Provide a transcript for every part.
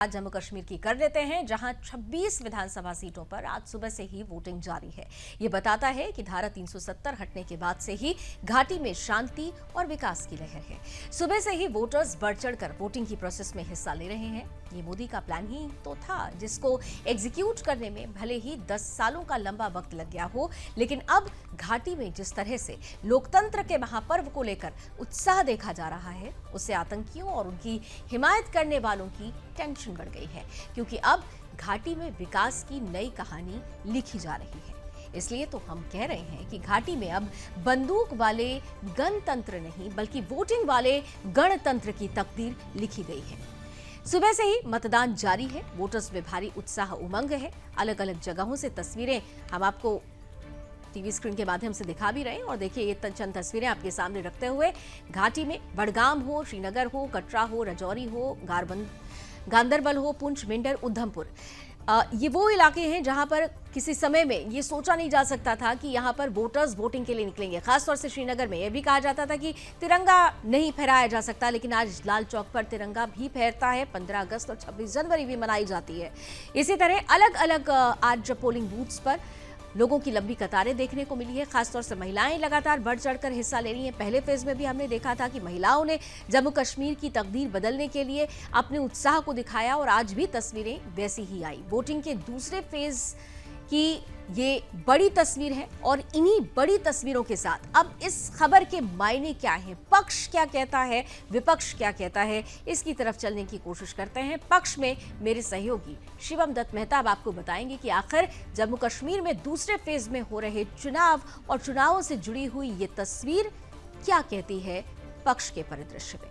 आज जम्मू कश्मीर की कर लेते हैं, जहां 26 विधानसभा सीटों पर आज सुबह से ही वोटिंग जारी है। ये बताता है कि धारा 370 हटने के बाद से ही घाटी में शांति और विकास की लहर है। सुबह से ही वोटर्स बढ़ चढ़कर वोटिंग की प्रोसेस में हिस्सा ले रहे हैं। ये मोदी का प्लान ही तो था, जिसको एग्जीक्यूट करने में भले ही 10 सालों का लंबा वक्त लग गया हो, लेकिन अब घाटी में जिस तरह से लोकतंत्र के महापर्व को लेकर उत्साह देखा जा रहा है, उससे आतंकियों और उनकी हिमायत करने वालों की टेंशन बढ़ गई है, क्योंकि अब घाटी में विकास की नई कहानी लिखी जा रही है। इसलिए तो हम कह रहे हैं कि घाटी में अब बंदूक वाले गणतंत्र नहीं, बल्कि वोटिंग वाले गणतंत्र की तकदीर लिखी गई है। सुबह से ही मतदान जारी है, वोटर्स में भारी उत्साह उमंग है। अलग अलग जगहों से तस्वीरें हम आपको टीवी स्क्रीन के माध्यम से दिखा भी रहे हैं, और देखिए ये चंद तस्वीरें आपके सामने रखते हुए घाटी में बड़गाम हो, श्रीनगर हो, कटरा हो, राजौरी हो, गांदरबल हो, पुंछ, मेंढर, उधमपुर, ये वो इलाके हैं जहां पर किसी समय में ये सोचा नहीं जा सकता था कि यहां पर वोटर्स वोटिंग के लिए निकलेंगे। खासतौर से श्रीनगर में यह भी कहा जाता था कि तिरंगा नहीं फहराया जा सकता, लेकिन आज लाल चौक पर तिरंगा भी फहरता है। 15 अगस्त और 26 जनवरी भी मनाई जाती है। इसी तरह अलग अलग आज पोलिंग बूथ्स पर लोगों की लंबी कतारें देखने को मिली है। खासतौर से महिलाएं लगातार बढ़ चढ़कर हिस्सा ले रही हैं। पहले फेज में भी हमने देखा था कि महिलाओं ने जम्मू कश्मीर की तकदीर बदलने के लिए अपने उत्साह को दिखाया, और आज भी तस्वीरें वैसी ही आई। वोटिंग के दूसरे फेज की ये बड़ी तस्वीर है, और इन्हीं बड़ी तस्वीरों के साथ अब इस खबर के मायने क्या है, पक्ष क्या कहता है, विपक्ष क्या कहता है, इसकी तरफ चलने की कोशिश करते हैं। पक्ष में मेरे सहयोगी शिवम दत्त मेहता अब आपको बताएंगे कि आखिर जम्मू कश्मीर में दूसरे फेज में हो रहे चुनाव और चुनावों से जुड़ी हुई ये तस्वीर क्या कहती है पक्ष के परिदृश्य में।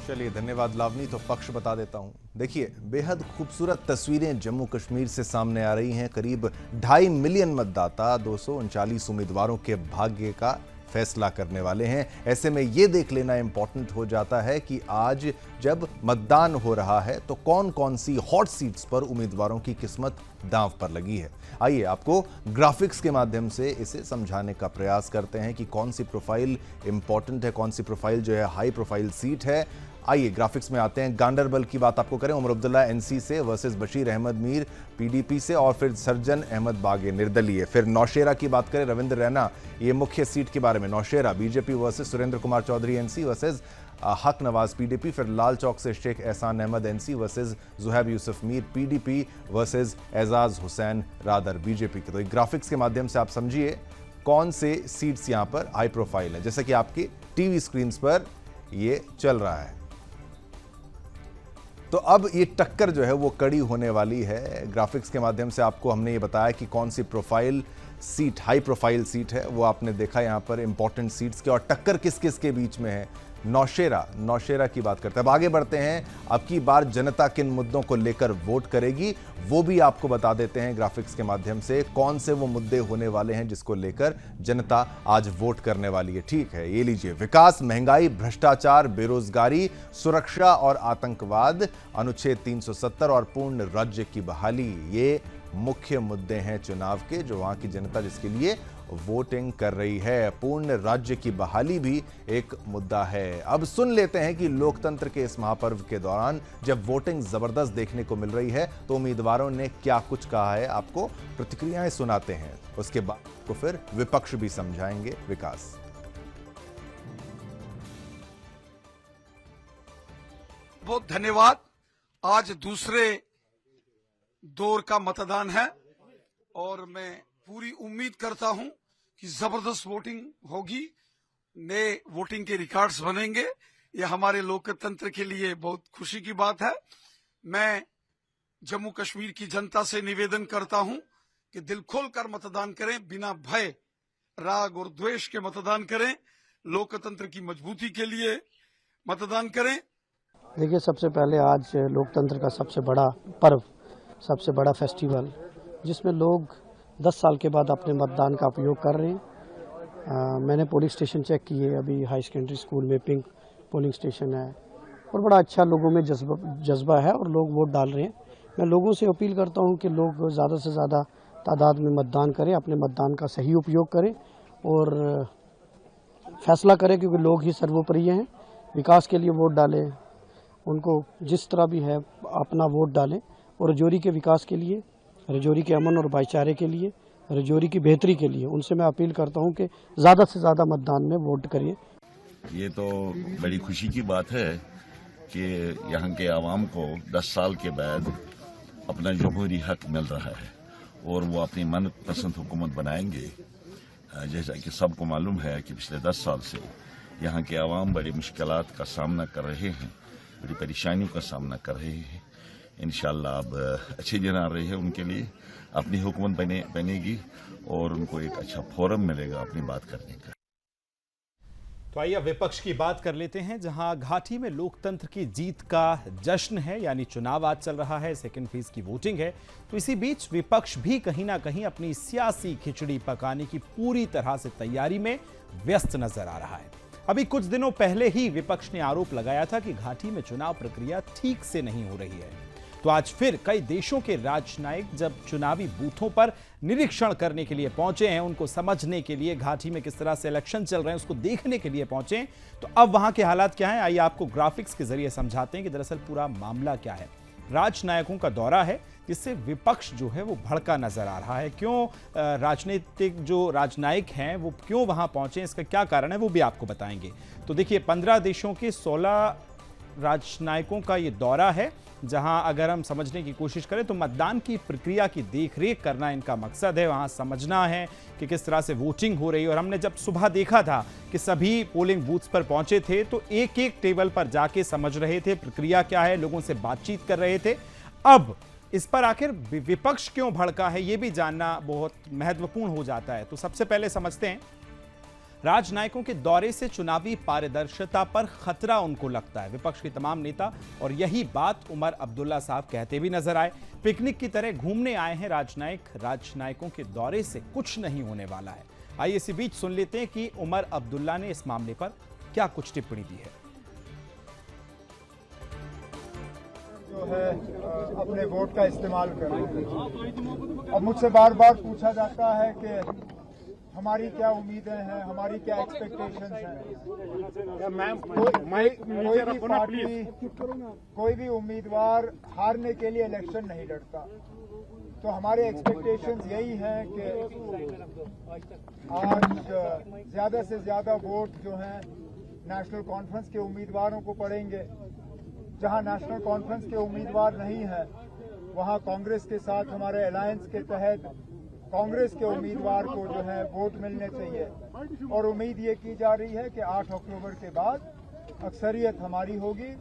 चलिए, धन्यवाद लावनी। तो पक्ष बता देता हूं। देखिए, बेहद खूबसूरत तस्वीरें जम्मू कश्मीर से सामने आ रही हैं। करीब 2.5 मिलियन मतदाता 239 उम्मीदवारों के भाग्य का फैसला करने वाले हैं। ऐसे में ये देख लेना इंपॉर्टेंट हो जाता है कि आज जब मतदान हो रहा है तो कौन कौन सी हॉट सीट्स पर उम्मीदवारों की किस्मत दांव पर लगी है। आइए आपको ग्राफिक्स के माध्यम से इसे समझाने का प्रयास करते हैं कि कौन सी प्रोफाइल इंपॉर्टेंट है, कौन सी प्रोफाइल जो है हाई प्रोफाइल सीट है। आइए ग्राफिक्स में आते हैं। गांदरबल की बात आपको करें, उमर अब्दुल्ला एनसी से वर्सेस बशीर अहमद मीर पीडीपी से, और फिर सर्जन अहमद बागे निर्दलीय। फिर नौशेरा की बात करें, रविंद्र रैना, ये मुख्य सीट के बारे में। Nowshera BJP versus Surendra Kumar Choudhary NC versus Haq Nawaz PDP. फिर लाल चौक से Sheikh Ehsan Ahmed NC versus Zuhaib Yusuf Mir PDP versus Ejaz Hussain Rather BJP के। तो ग्राफिक्स के माध्यम से आप समझिए कौन से सीट्स यहां पर हाई प्रोफाइल है, जैसे कि आपकी टीवी स्क्रीन पर ये चल रहा है। तो अब ये टक्कर जो है वो कड़ी होने वाली है। ग्राफिक्स के माध्यम से आपको हमने ये बताया कि कौन सी profile seat high profile seat है, वो आपने देखा यहाँ पर इंपॉर्टेंट सीट्स के, और टक्कर किस किस के बीच में है। नौशेरा की बात करते हैं। अब आगे बढ़ते हैं। अब की बार जनता किन मुद्दों को लेकर वोट करेगी वो भी आपको बता देते हैं ग्राफिक्स के माध्यम से। कौन से वो मुद्दे होने वाले हैं जिसको लेकर जनता आज वोट करने वाली है। ठीक है, ये लीजिए। विकास, महंगाई, भ्रष्टाचार, बेरोजगारी, सुरक्षा और आतंकवाद, अनुच्छेद 370 और पूर्ण राज्य की बहाली, ये मुख्य मुद्दे हैं चुनाव के, जो वहां की जनता जिसके लिए वोटिंग कर रही है। पूर्ण राज्य की बहाली भी एक मुद्दा है। अब सुन लेते हैं कि लोकतंत्र के इस महापर्व के दौरान जब वोटिंग जबरदस्त देखने को मिल रही है तो उम्मीदवारों ने क्या कुछ कहा है। आपको प्रतिक्रियाएं सुनाते हैं, उसके बाद को फिर विपक्ष भी समझाएंगे। विकास, बहुत धन्यवाद। आज दूसरे दौर का मतदान है, और मैं पूरी उम्मीद करता हूं कि जबरदस्त वोटिंग होगी, नए वोटिंग के रिकॉर्ड्स बनेंगे। ये हमारे लोकतंत्र के लिए बहुत खुशी की बात है। मैं जम्मू कश्मीर की जनता से निवेदन करता हूं कि दिल खोलकर मतदान करें, बिना भय, राग और द्वेष के मतदान करें। लोकतंत्र की मजबूती के लिए मतदान करें। देखिए, सबसे पहले आज लोकतंत्र का सबसे बड़ा पर्व, सबसे बड़ा फेस्टिवल, जिसमें लोग 10 साल के बाद अपने मतदान का उपयोग कर रहे हैं। मैंने पोलिंग स्टेशन चेक किए, अभी हाई सेकेंडरी स्कूल में पिंक पोलिंग स्टेशन है, और बड़ा अच्छा लोगों में जज्बा है, और लोग वोट डाल रहे हैं। मैं लोगों से अपील करता हूं कि लोग ज़्यादा से ज़्यादा तादाद में मतदान करें, अपने मतदान का सही उपयोग करें, और फैसला करें, क्योंकि लोग ही सर्वोपरि हैं। विकास के लिए वोट डालें, उनको जिस तरह भी है अपना वोट डालें, और रजौरी के विकास के लिए, रजौरी के अमन और भाईचारे के लिए, रजौरी की बेहतरी के लिए उनसे मैं अपील करता हूं कि ज़्यादा से ज़्यादा मतदान में वोट करिए। ये तो बड़ी खुशी की बात है कि यहाँ के आवाम को 10 साल के बाद अपना जमहूरी हक मिल रहा है और वो अपनी मनपसंद हुकूमत बनाएंगे। जैसा कि सबको मालूम है कि पिछले 10 साल से यहाँ के आवाम बड़ी मुश्किलात का सामना कर रहे हैं, बड़ी परेशानियों का सामना कर रहे हैं। इंशाअल्लाह अब अच्छे दिन आ रहे हैं उनके लिए, अपनी हुकूमत बनेगी और उनको एक अच्छा फोरम मिलेगा अपनी बात करने का। तो आइए विपक्ष की बात कर लेते हैं, जहां घाटी में लोकतंत्र की जीत का जश्न है, यानी चुनाव आज चल रहा है, सेकंड फेज की वोटिंग है। तो इसी बीच विपक्ष भी कहीं ना कहीं अपनी सियासी खिचड़ी पकाने की पूरी तरह से तैयारी में व्यस्त नजर आ रहा है। अभी कुछ दिनों पहले ही विपक्ष ने आरोप लगाया था कि घाटी में चुनाव प्रक्रिया ठीक से नहीं हो रही है। तो आज फिर कई देशों के राजनयिक जब चुनावी बूथों पर निरीक्षण करने के लिए पहुंचे हैं, उनको समझने के लिए घाटी में किस तरह से इलेक्शन चल रहे हैं उसको देखने के लिए पहुंचे हैं, तो अब वहां के हालात क्या हैं, आइए आपको ग्राफिक्स के जरिए समझाते हैं कि दरअसल पूरा मामला क्या है। राजनायकों का दौरा है जिससे विपक्ष जो है वो भड़का नजर आ रहा है। क्यों राजनीतिक जो राजनायिक हैं वो क्यों वहां पहुंचे, इसका क्या कारण है वो भी आपको बताएंगे। तो देखिए 15 देशों के 16 राजनायकों का ये दौरा है, जहां अगर हम समझने की कोशिश करें तो मतदान की प्रक्रिया की देखरेख करना इनका मकसद है। वहां समझना है कि किस तरह से वोटिंग हो रही है। और हमने जब सुबह देखा था कि सभी पोलिंग बूथ्स पर पहुंचे थे तो एक एक टेबल पर जाके समझ रहे थे प्रक्रिया क्या है, लोगों से बातचीत कर रहे थे। अब इस पर आखिर विपक्ष क्यों भड़का है ये भी जानना बहुत महत्वपूर्ण हो जाता है। तो सबसे पहले समझते हैं, राजनायकों के दौरे से चुनावी पारदर्शिता पर खतरा उनको लगता है। विपक्ष के तमाम नेता और यही बात उमर अब्दुल्ला साहब कहते भी नजर आए। पिकनिक की तरह घूमने आए हैं राजनायक, राजनायकों के दौरे से कुछ नहीं होने वाला है। आइए इसी बीच सुन लेते हैं कि उमर अब्दुल्ला ने इस मामले पर क्या कुछ टिप्पणी दी है। जो है अपने वोट का इस्तेमाल करें। अब मुझसे बार बार पूछा जाता है कि हमारी क्या उम्मीदें हैं, हमारी क्या एक्सपेक्टेशंस हैं। कोई भी उम्मीदवार हारने के लिए इलेक्शन नहीं लड़ता। तो हमारे एक्सपेक्टेशंस यही हैं कि आज ज्यादा से ज्यादा वोट जो हैं नेशनल कॉन्फ्रेंस के उम्मीदवारों को पड़ेंगे। जहां नेशनल कॉन्फ्रेंस के उम्मीदवार नहीं हैं वहां कांग्रेस के साथ हमारे अलायंस के तहत कांग्रेस के उम्मीदवार को जो है वोट मिलने चाहिए। और उम्मीद ये की जा रही है कि 8 अक्टूबर के बाद अक्सरियत हमारी होगी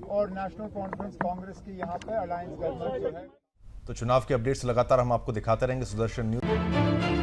और नेशनल कॉन्फ्रेंस कांग्रेस की यहाँ पे अलायंस गवर्नमेंट जो है। तो चुनाव के अपडेट्स लगातार हम आपको दिखाते रहेंगे सुदर्शन न्यूज।